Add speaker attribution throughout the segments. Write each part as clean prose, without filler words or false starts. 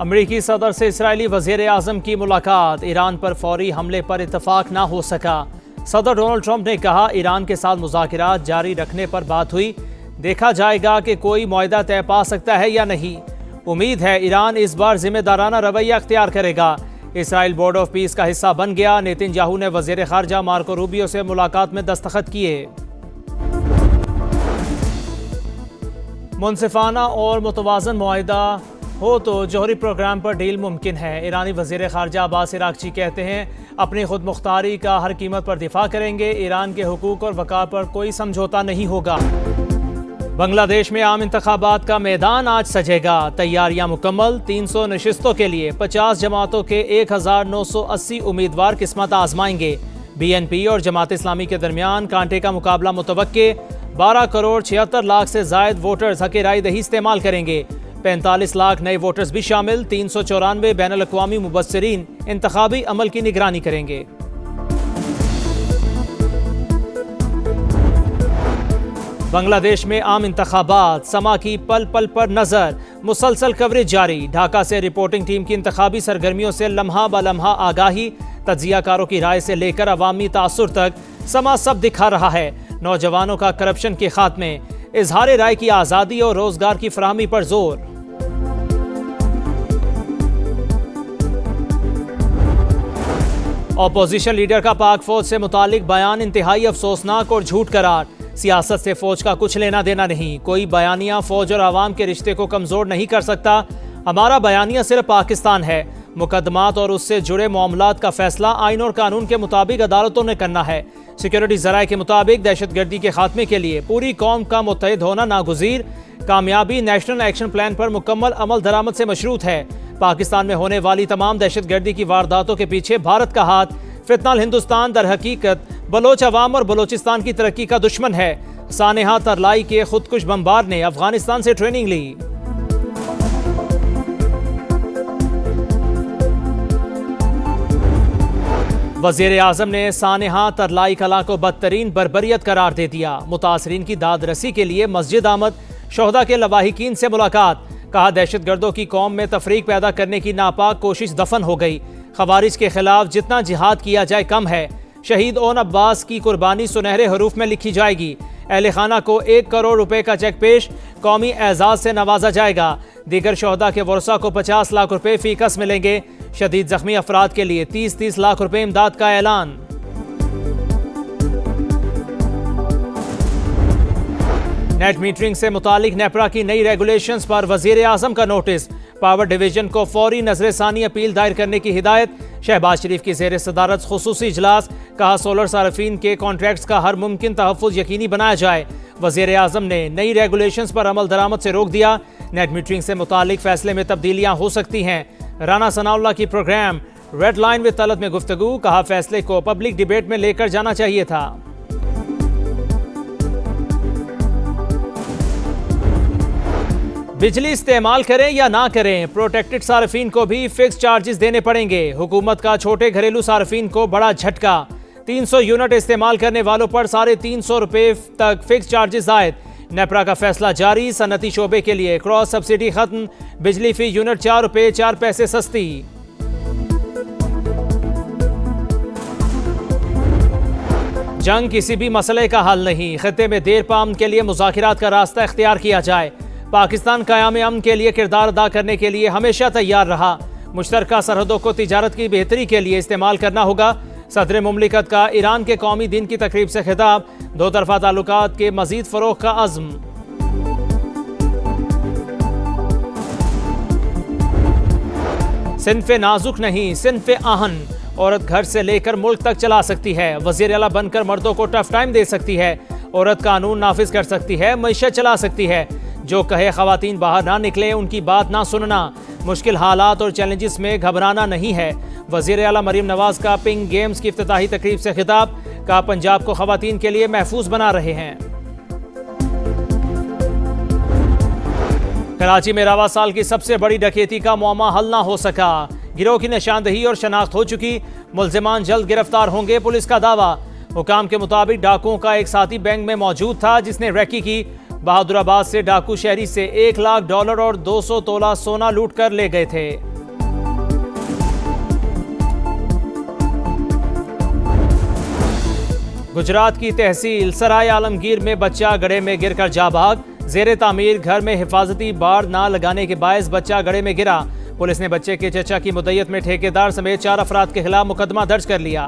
Speaker 1: अमरीकी सदर से इसराइली वज़ीर आज़म की मुलाकात। ईरान पर फौरी हमले पर इत्तफाक ना हो सका। सदर डोनाल्ड ट्रंप ने कहा ईरान के साथ मुज़ाकरात जारी रखने पर बात हुई, देखा जाएगा कि कोई मुआहदा तय पा सकता है या नहीं। उम्मीद है ईरान इस बार जिम्मेदाराना रवैया अख्तियार करेगा। इसराइल बोर्ड ऑफ पीस का हिस्सा बन गया। नेतन्याहू ने वज़ीर ख़ारजा मार्को रूबियो से मुलाकात में दस्तखत किए। मुनसिफाना और मुतवाज़न मुआहदा हो तो जौहरी प्रोग्राम पर डील मुमकिन है। ईरानी वज़ीर ख़ारजा अब्बास इराक़ची कहते हैं अपनी खुद मुख्तारी का हर कीमत पर दिफा करेंगे। ईरान के हुकूक और वक़ार पर कोई समझौता नहीं होगा। बांग्लादेश में आम इंतखाबात का मैदान आज सजेगा। तैयारियां मुकम्मल। 300 नशिस्तों के लिए 50 जमातों के 1980 उम्मीदवार किस्मत आजमाएंगे। BNP और जमात इस्लामी के दरमियान कांटे का मुकाबला मुतवक्के। 12 करोड़ 76 लाख से जायद वोटर्स हक़ राय दही इस्तेमाल करेंगे। 45 लाख नए वोटर्स भी शामिल। 394 बैनुल अक़वामी मुबस्सिरीन इंतखाबी अमल की निगरानी करेंगे। बांग्लादेश में आम इंतखाबात, समा की पल पल पर नजर, मुसलसल कवरेज जारी। ढाका से रिपोर्टिंग टीम की इंतखाबी सरगर्मियों से लम्हा ब लम्हा आगाही। तज्जियाकारों की राय से लेकर अवामी तासुर तक समा सब दिखा रहा है। नौजवानों का करप्शन के खात्मे, इजहार राय की आज़ादी और रोजगार की फराहमी पर जोर। अपोजिशन लीडर का पाक फौज से मुतालिक बयान इंतहाई अफसोसनाक और झूठ करार। सियासत से फौज का कुछ लेना देना नहीं। कोई बयानिया फौज और आवाम के रिश्ते को कमजोर नहीं कर सकता। हमारा बयानिया सिर्फ पाकिस्तान है। मुकदमात और उससे जुड़े मामलात का फैसला आइन और कानून के मुताबिक अदालतों ने करना है। सिक्योरिटी ज़राए के मुताबिक दहशतगर्दी के खात्मे के लिए पूरी कौम का मुत्तहिद होना नागुज़ीर। कामयाबी नेशनल एक्शन प्लान पर मुकम्मल अमल दरामद से मशरूत है। पाकिस्तान में होने वाली तमाम दहशतगर्दी की वारदातों के पीछे भारत का हाथ। फितनाल हिंदुस्तान दर हकीकत बलोच अवाम और बलोचिस्तान की तरक्की का दुश्मन है। सानेहा तरलाई के खुदकुश बमबार ने अफगानिस्तान से ट्रेनिंग ली। वज़ीर आज़म ने सानेहा तरलाई कला को बदतरीन बर्बरियत करार दे दिया। मुतासरीन की दाद रसी के लिए मस्जिद आमद। शोहदा के लवाहिकीन से मुलाकात। कहा दहशतगर्दों की कौम में तफरीक पैदा करने की नापाक कोशिश दफन हो गई। खवारिज के खिलाफ जितना जिहाद किया जाए कम है। शहीद ओन अब्बास की कुर्बानी सुनहरे हरूफ में लिखी जाएगी। अहले खाना को 1 करोड़ रुपए का चेक पेश, कौमी एजाज से नवाजा जाएगा। दीगर शोहदा के वर्सा को 50 लाख रुपए फीकस मिलेंगे। शदीद जख्मी अफराद के लिए 30-30 लाख रुपए इमदाद का ऐलान। नेट मीटरिंग से मुतालिक नेपरा की नई रेगुलेशंस पर वजीर आजम का नोटिस। पावर डिवीजन को फौरी नजरसानी अपील दायर करने की हिदायत। शहबाज शरीफ की ज़ेर सदारत खुसूसी इजलास। कहा सोलर सार्फिन के कॉन्ट्रैक्ट्स का हर मुमकिन तहफ़्फ़ुज़ यकीनी बनाया जाए। वज़ीर आज़म ने नई रेगुलेशंस पर अमल दरामद से रोक दिया। नेट मीटरिंग से मुतालिक फैसले में तब्दीलियाँ हो सकती हैं। राना सनाउल्लाह की program red line with Talat में गुफ्तगू। कहा फैसले को पब्लिक डिबेट में लेकर जाना चाहिए था। बिजली इस्तेमाल करें या ना करें, प्रोटेक्टेड सार्फिन को भी फिक्स चार्जेस देने पड़ेंगे। हुकूमत का छोटे घरेलू सार्फिन को बड़ा झटका। 300 यूनिट इस्तेमाल करने वालों पर 350 रुपए तक फिक्स चार्जेस आयद। नेपरा का फैसला जारी। सनती शोबे के लिए क्रॉस सब्सिडी खत्म। बिजली फी यूनिट 4 रुपए 4 पैसे सस्ती। जंग किसी भी मसले का हल नहीं। खित्ते में देर पाम के लिए मुज़ाकिरात का रास्ता इख्तियार किया जाए। पाकिस्तान क़याम अमन के लिए किरदार अदा करने के लिए हमेशा तैयार रहा। मुश्तरका सरहदों को तिजारत की बेहतरी के लिए इस्तेमाल करना होगा। सदर मुमलिकत का ईरान के कौमी दिन की तकरीब से खिताब। दो तरफा ताल्लुकात के मजीद फ़रोग़ का अज़्म। सिन्फ़े नाजुक नहीं, सिन्फ़े आहन। औरत घर से लेकर मुल्क तक चला सकती है। वज़ीर आला बनकर मर्दों को टफ टाइम दे सकती है। औरत कानून नाफिज कर सकती है, मईशत चला सकती है। जो कहे ख़वातीन बाहर ना निकले, उनकी बात ना सुनना। मुश्किल हालात और चैलेंजेस में घबराना नहीं है। वज़ीर आला मरीम नवाज का पिंक गेम्स की इफ्तिताही तकरीब से खिताब। कहा पंजाब को ख़वातीन के लिए महफूज बना रहे हैं। कराची में रवा साल की सबसे बड़ी डकैती का मुअम्मा हल ना हो सका। गिरोह की निशानदही और शनाख्त हो चुकी। मुल्ज़िमान जल्द गिरफ्तार होंगे, पुलिस का दावा। हुकाम के मुताबिक डाकुओं का एक साथी बैंक में मौजूद था जिसने रैकी की। बहादुराबाद से डाकू शहरी से $1 लाख और 200 तोला सोना लूट कर ले गए थे। गुजरात की तहसील सराय आलमगीर में बच्चा गड्ढे में गिरकर जा भाग। जेर तामीर घर में हिफाजती बाड़ ना लगाने के बायस बच्चा गड्ढे में गिरा। पुलिस ने बच्चे के चचा की मुद्दत में ठेकेदार समेत 4 अफराद के खिलाफ मुकदमा दर्ज कर लिया।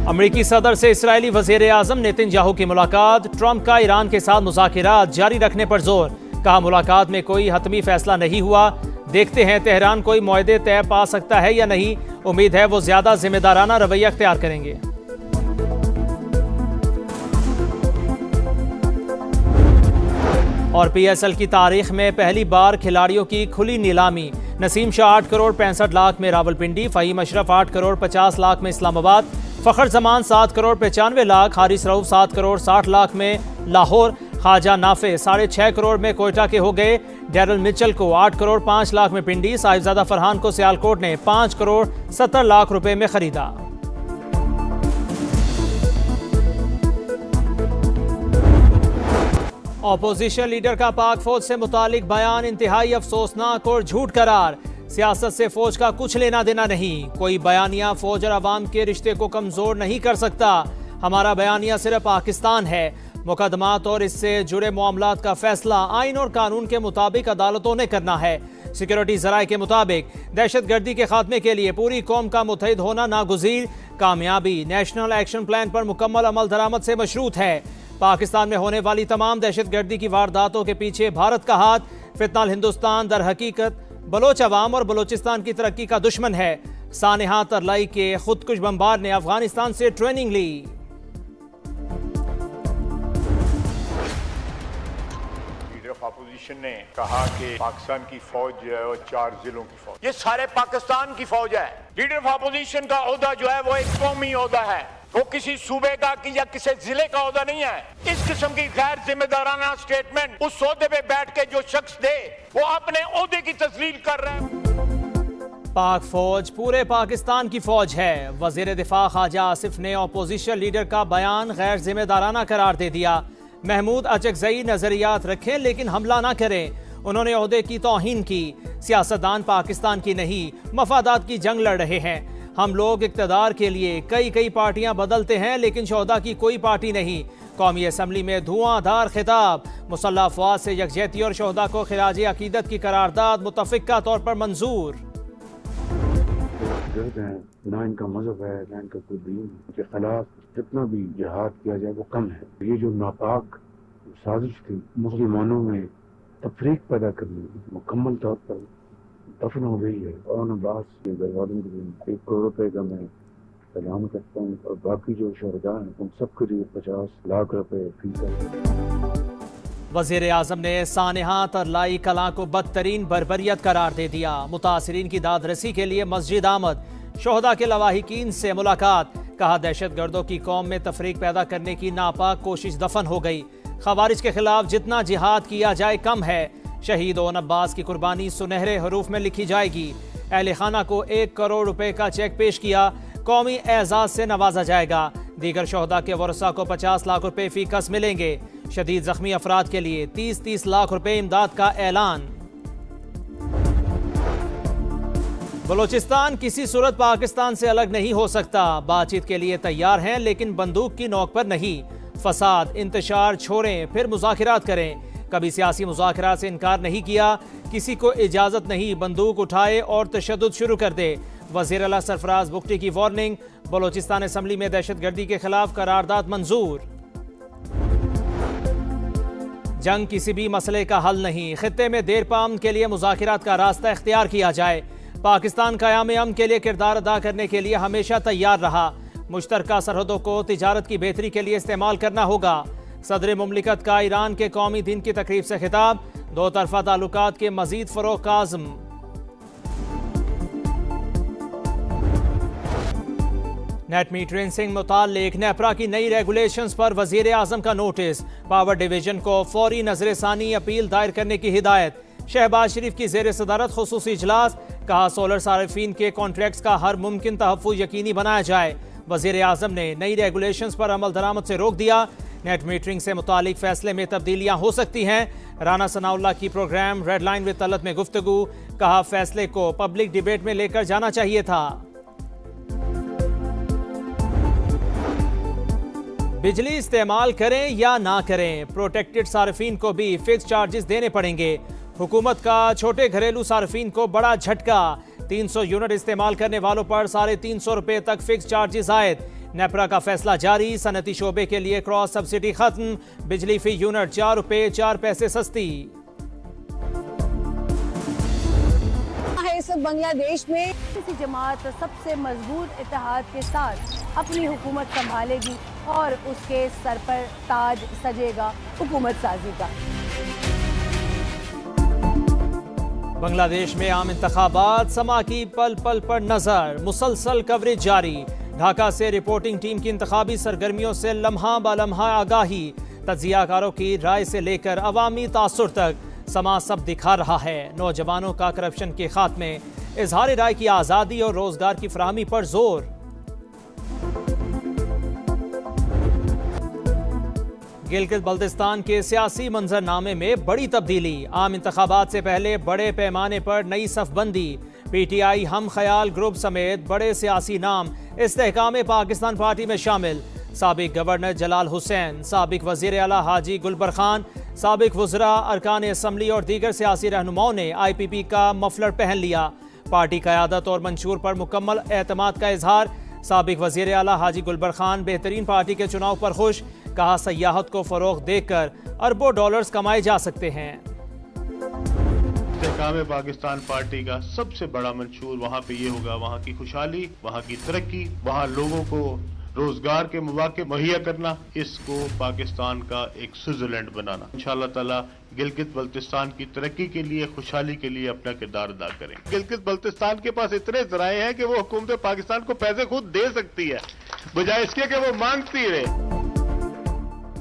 Speaker 1: अमरीकी सदर से इस्राएली वजीर आजम नेतन्याहू की मुलाकात। ट्रंप का ईरान के साथ मुज़ाकिरात जारी रखने पर जोर। कहा मुलाकात में कोई हतमी फैसला नहीं हुआ, देखते हैं तेहरान कोई मुआहदे तय पा सकता है या नहीं। उम्मीद है वो ज्यादा जिम्मेदाराना रवैया अख्तियार करेंगे। और पीएसएल की तारीख में पहली बार खिलाड़ियों की खुली नीलामी। नसीम शाह 8 करोड़ 65 लाख में रावलपिंडी, फ़हीम अशरफ 8 करोड़ 50 लाख में इस्लामाबाद, फ़खर जमान 7 करोड़ 95 लाख, हारिस रऊफ 7 करोड़ 60 लाख में लाहौर, ख्वाजा नाफे 6.5 करोड़ में कोयटा के हो गए। डैरल मिचल को 8 करोड़ 5 लाख में पिंडी, साहिबजादा फरहान को सियालकोट ने 5 करोड़ 70 लाख रुपए में खरीदा। ऑपोजिशन लीडर का पाक फौज से मुतालिक बयान इंतहाई अफसोसनाक और झूठ करार। सियासत से फौज का कुछ लेना देना नहीं, कोई बयानिया फौज और अवाम के रिश्ते को कमजोर नहीं कर सकता। हमारा बयानिया सिर्फ पाकिस्तान है। मुकदमात और इससे जुड़े मामलात का फैसला आइन और कानून के मुताबिक अदालतों ने करना है। सिक्योरिटी जराये के मुताबिक दहशतगर्दी के खात्मे के लिए पूरी कौम का मुत्तहिद होना नागुज़ीर। कामयाबी नेशनल एक्शन प्लान पर मुकम्मल अमल दरामद से मशरूत है। पाकिस्तान में होने वाली तमाम दहशतगर्दी की वारदातों के पीछे भारत का हाथ। फितनाल हिंदुस्तान दर हकीकत बलोच अवाम और बलोचिस्तान की तरक्की का दुश्मन है। सानेहा तरलाई के खुदकुश बमबार ने अफगानिस्तान से ट्रेनिंग ली।
Speaker 2: अपोजिशन ने कहा कि पाकिस्तान की फौज जो है वो 4 जिलों की फौज, ये सारे पाकिस्तान की फौज है। लीडर ऑफ अपोजिशन का ओहदा जो है वो एक कौमी ओहदा है, वो किसी सूबे का या किसी जिले का ओहदा नहीं है। इस किस्म की गैर जिम्मेदाराना स्टेटमेंट उस ओहदे पे बैठ के जो शख्स दे वो अपने ओहदे की तस्लील कर रहे हैं।
Speaker 1: पाक फौज पूरे पाकिस्तान की फौज है। वजीर दिफा ख्वाजा आसिफ ने अपोजिशन लीडर का बयान गैर जिम्मेदाराना करार दे दिया। महमूद अचकजई नजरियात रखें लेकिन हमला ना करें। उन्होंने ओहदे की तौहीन की। सियासतदान पाकिस्तान की नहीं, मफादात की जंग लड़ रहे हैं। हम लोग इक़्तिदार के लिए कई पार्टियां बदलते हैं लेकिन शोहदा की कोई पार्टी नहीं। कौमी असम्बली में धुआंधार खिताब। मुसल्लह अफवाज से यकजहती और शोहदा को खिराज अकीदत की करारदाद मुतफ़िक़ा तौर पर मंजूर।
Speaker 3: ना इनका मजहब है ना इनका कोई दीन के खिलाफ जितना भी जिहाद किया जाए वो कम है। ये जो नापाक साजिश थी मुसलमानों में तफरीक पैदा करने मुकम्मल तौर पर दफन हो गई है। और अब्बास के घरवालों के लिए 1 करोड़ रुपए का मैं सलाम करता हूँ और बाकी जो शहदा हैं उन सबके लिए 50 लाख रुपए फी कर।
Speaker 1: वजीर आजम ने सानेहा तरलाई कला को बदतरीन बर्बरियत करार दे दिया। मुतासरीन की दादरसी के लिए मस्जिद आमद। शोहदा के लवाहिकीन से मुलाकात। कहा दहशतगर्दों की कौम में तफरीक पैदा करने की नापाक कोशिश दफन हो गई। खवारिज के खिलाफ जितना जिहाद किया जाए कम है। शहीद ओन अब्बास की कुर्बानी सुनहरे हरूफ में लिखी जाएगी। अहले खाना को 1 करोड़ रुपए का चेक पेश किया। कौमी एजाज से नवाजा जाएगा। दीगर शोहदा के वरसा को 50 लाख रुपए फी कस मिलेंगे। शदीद जख्मी अफराद के लिए 30 लाख रुपए इमदाद का ऐलान। बलोचिस्तान किसी सूरत पाकिस्तान से अलग नहीं हो सकता। बातचीत के लिए तैयार हैं लेकिन बंदूक की नोक पर नहीं। फसाद इंतशार छोड़ें फिर मुज़ाकिरात करें। कभी सियासी मुज़ाकिरात से इनकार नहीं किया। किसी को इजाज़त नहीं बंदूक उठाए और तशद्दुद शुरू कर दे। वज़ीर आला सरफराज बुगटी की वार्निंग। बलोचिस्तान असम्बली में दहशतगर्दी के खिलाफ करारदाद मंजूर। जंग किसी भी मसले का हल नहीं। खित्ते में देर पाम के लिए मुज़ाकिरात का रास्ता इख्तियार किया जाए। पाकिस्तान क़याम अमन के लिए किरदार अदा करने के लिए हमेशा तैयार रहा। मुश्तरका सरहदों को तिजारत की बेहतरी के लिए इस्तेमाल करना होगा। सदर मुमलिकत का ईरान के कौमी दिन की तकरीब से खिताब। 2 तरफा ताल्लुकात के मजीद फ़रोग़ का आज़म। नेट मीटरिंग से मुताल्लिक नेपरा की नई रेगुलेशंस पर वजीर आजम का नोटिस। पावर डिवीजन को फौरी नजरसानी अपील दायर करने की हिदायत। शहबाज शरीफ की जेर सदारत खुसूसी इजलास। कहा सोलर सारिफीन के कॉन्ट्रैक्ट्स का हर मुमकिन तहफ़्फ़ुज़ यकीनी बनाया जाए। वजीर आजम ने नई रेगुलेशंस पर अमल दरामद से रोक दिया। नेट मीटरिंग से मुतालिक फैसले में तब्दीलियां हो सकती हैं। राना सनाउल्लाह की program red line with Talat में गुफ्तगू। कहा फैसले को पब्लिक डिबेट में लेकर जाना चाहिए था। बिजली इस्तेमाल करें या ना करें, प्रोटेक्टेड सार्फिन को भी फिक्स चार्जेस देने पड़ेंगे। हुकूमत का छोटे घरेलू सार्फिन को बड़ा झटका, 300 यूनिट इस्तेमाल करने वालों पर 350 रुपए तक फिक्स चार्जेस आयद। नेपरा का फैसला जारी, सनती शोबे के लिए क्रॉस सब्सिडी खत्म, बिजली फी यूनिट 4 रुपए 4 पैसे सस्ती।
Speaker 4: इस बांग्लादेश में किसी जमात सबसे मजबूत इत्तेहाद के साथ अपनी हुकूमत संभालेगी और उसके सर पर ताज सजेगा हुकूमत साजी का।
Speaker 1: बांग्लादेश में आम इंतखाबात, समा की पल पल पर नजर, मुसलसल कवरेज जारी। ढाका से रिपोर्टिंग टीम की इंतखाबी सरगर्मियों से लम्हा बलम्हा आगाही, तज्जियाकारों की राय से लेकर अवामी तासुर तक समाज सब दिखा रहा है। नौजवानों का करप्शन के खात्मे, इजहार राय की आज़ादी और रोजगार की फराहमी पर जोर। गिलगित बल्तिस्तान के सियासी मंजरनामे में बड़ी तब्दीली, आम इंतखाबात से पहले बड़े पैमाने पर नई सफबंदी। पीटीआई, हम ख्याल ग्रुप समेत बड़े सियासी नाम इस्तेहकाम पाकिस्तान पार्टी में शामिल। साबिक गवर्नर जलाल हुसैन, साबिक वजीर आला हाजी गुलबर खान, साबिक वज़रा, अरकान असम्बली और दीगर सियासी रहनुमाओं ने IPP का मफलर पहन लिया। पार्टी क़यादत और मंशूर पर मुकम्मल एतमाद का इजहार। साबिक वजीर आला हाजी गुलबर खान बेहतरीन पार्टी के चुनाव पर खुश, कहा सयाहत को फ़रोग़ देकर अरबों डॉलर्स कमाए जा सकते हैं।
Speaker 5: इस्तेहकाम पाकिस्तान पार्टी का सबसे बड़ा मंशूर वहाँ पे ये होगा, वहाँ की खुशहाली, वहाँ की तरक्की, वहाँ लोगों को रोजगार के मौके मुहैया करना, इसको पाकिस्तान का एक स्विट्जरलैंड बनाना। इंशाअल्लाह ताला गिलगित बल्तिस्तान की तरक्की के लिए, खुशहाली के लिए अपना किरदार अदा करें। गिलगित बल्तिस्तान के पास इतने जराए हैं कि वो हुकूमत पाकिस्तान को पैसे खुद दे सकती है, बजाय इसके कि वो मांगती रहे।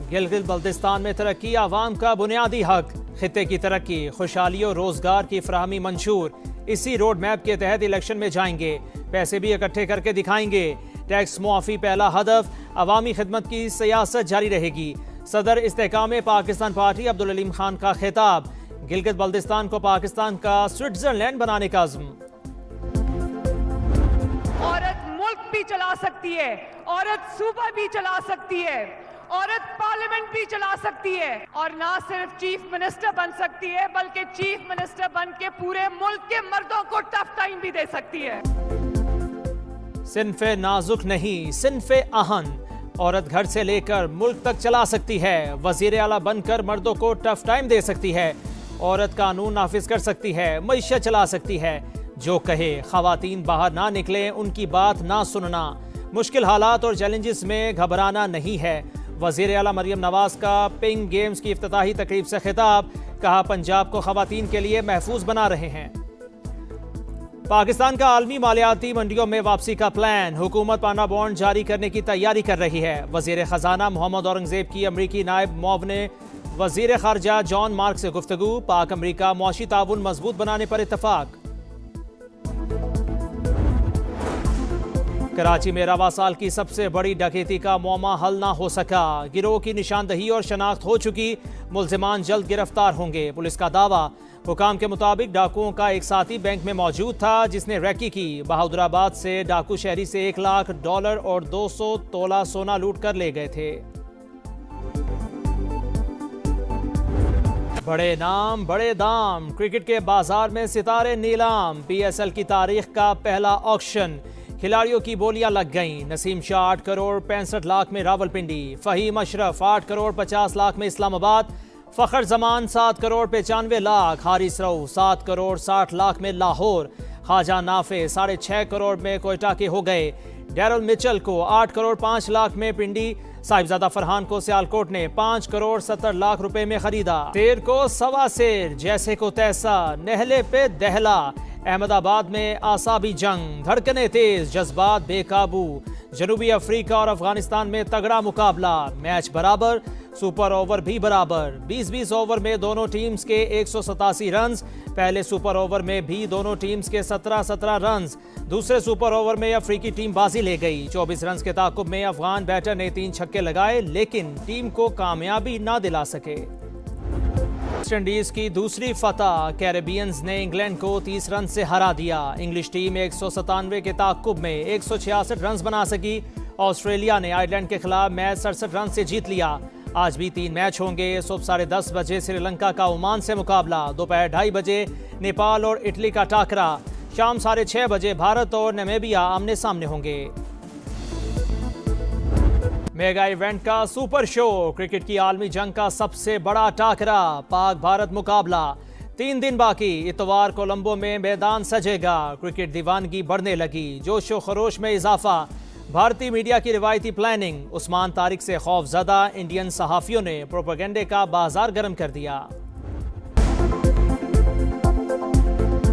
Speaker 1: गिलगित बल्तिस्तान में तरक्की आवाम का बुनियादी हक, खित्ते की तरक्की, खुशहाली और रोजगार की फराहमी मंशूर। इसी रोड मैप के तहत इलेक्शन में जाएंगे, पैसे भी इकट्ठे करके दिखाएंगे। टैक्स मुआफी पहला हदफ, अवामी खिदमत की सियासत जारी रहेगी। सदर इस्तेहकाम पाकिस्तान पार्टी अब्दुल अलीम खान का खिताब, गिलगित बल्तिस्तान को पाकिस्तान का स्विट्जरलैंड बनाने का अज़्म।
Speaker 6: औरत मुल्क भी चला सकती है, औरत सूबा भी चला सकती है, औरत पार्लियामेंट भी चला सकती है, और ना सिर्फ चीफ मिनिस्टर बन सकती है बल्कि चीफ मिनिस्टर बन के पूरे मुल्क के मर्दों को टफ टाइम भी दे सकती है।
Speaker 1: सिन्फे नाजुक नहीं, सिन्फे आहन, औरत घर से लेकर मुल्क तक चला सकती है। वजीर आला बनकर मर्दों को टफ टाइम दे सकती है। औरत कानून नाफिज कर सकती है, मईशत चला सकती है। जो कहे खवातीन बाहर ना निकले, उनकी बात ना सुनना। मुश्किल हालात और चैलेंजेस में घबराना नहीं है। वजीर आला मरियम नवाज का पिंक गेम्स की इफ्तिताही तकरीब से खिताब, कहा पंजाब को खवातीन के लिए महफूज बना रहे हैं। पाकिस्तान का आलमी मालियाती मंडियों में वापसी का प्लान, हुकूमत पाना बॉन्ड जारी करने की तैयारी कर रही है। वजीर खजाना मोहम्मद औरंगजेब की अमरीकी नायब मुआवने वजीर खारजा जॉन मार्क से गुफ्तगू, पाक अमरीका मुआशी ताउन मजबूत बनाने पर इत्तफाक। कराची में रवा साल की सबसे बड़ी डकैती का मौमा हल ना हो सका, गिरोह की निशानदही और शनाख्त हो चुकी, मुल्जिमान जल्द गिरफ्तार होंगे। पुलिस का दावा, हुकाम के मुताबिक डाकुओं का एक साथी बैंक में मौजूद था जिसने रैकी की। बहादुराबाद से डाकू शहरी से $1 लाख और 200 तोला सोना लूट कर ले गए थे। बड़े नाम बड़े दाम, क्रिकेट के बाजार में सितारे नीलाम। PSL की तारीख का पहला ऑक्शन, खिलाड़ियों की बोलियां लग गईं। नसीम शाह 8 करोड़ 65 लाख में रावलपिंडी, फहीम अशरफ 8 करोड़ 50 लाख में इस्लामाबाद, फखर जमान 7 करोड़ 95 लाख, हारिस रऊ 7 करोड़ 60 लाख में लाहौर, ख्वाजा नाफे 6.5 करोड़ में कोयटा के हो गए। डैरल मिचल को 8 करोड़ 5 लाख में पिंडी, साहिबजादा फरहान को सियालकोट ने 5 करोड़ 70 लाख रुपए में खरीदा। शेर को सवा शेर, जैसे को तैसा, नहले पे दहला। अहमदाबाद में आसाबी जंग, धड़कने तेज, जज्बात बेकाबू। जनूबी अफ्रीका और अफगानिस्तान में तगड़ा मुकाबला, मैच बराबर, सुपर ओवर भी बराबर। 20-20 ओवर में दोनों टीम्स के 187 रन्स। पहले सुपर ओवर में भी दोनों टीम्स के 17-17 रन्स। दूसरे सुपर ओवर में अफ्रीकी टीम बाजी ले गई। 24 रन्स के ताकुब में अफगान बैटर ने 3 छक्के लगाए, लेकिन टीम को कामयाबी ना दिला सके। वेस्ट इंडीज की दूसरी फतह, कैरेबियंस ने इंग्लैंड को 30 रन से हरा दिया। इंग्लिश टीम 197 के ताकुब में 166 रन बना सकी। ऑस्ट्रेलिया ने आयरलैंड के खिलाफ मैच 67 रन से जीत लिया। आज भी 3 मैच होंगे। सुबह 10:30 बजे श्रीलंका का ओमान से मुकाबला, दोपहर 2:30 बजे नेपाल और इटली का टाकरा, शाम 6:30 बजे भारत और नामीबिया आमने सामने होंगे। मेगा इवेंट का सुपर शो, क्रिकेट की आलमी जंग का सबसे बड़ा टाकरा, पाक भारत मुकाबला। 3 दिन बाकी, इतवार कोलंबो में मैदान सजेगा। क्रिकेट दीवानगी बढ़ने लगी, जोशो खरोश में इजाफा। भारतीय मीडिया की रिवायती प्लानिंग, उस्मान तारिक से खौफजदा इंडियन सहाफियों ने प्रोपेगेंडे का बाजार गर्म कर दिया।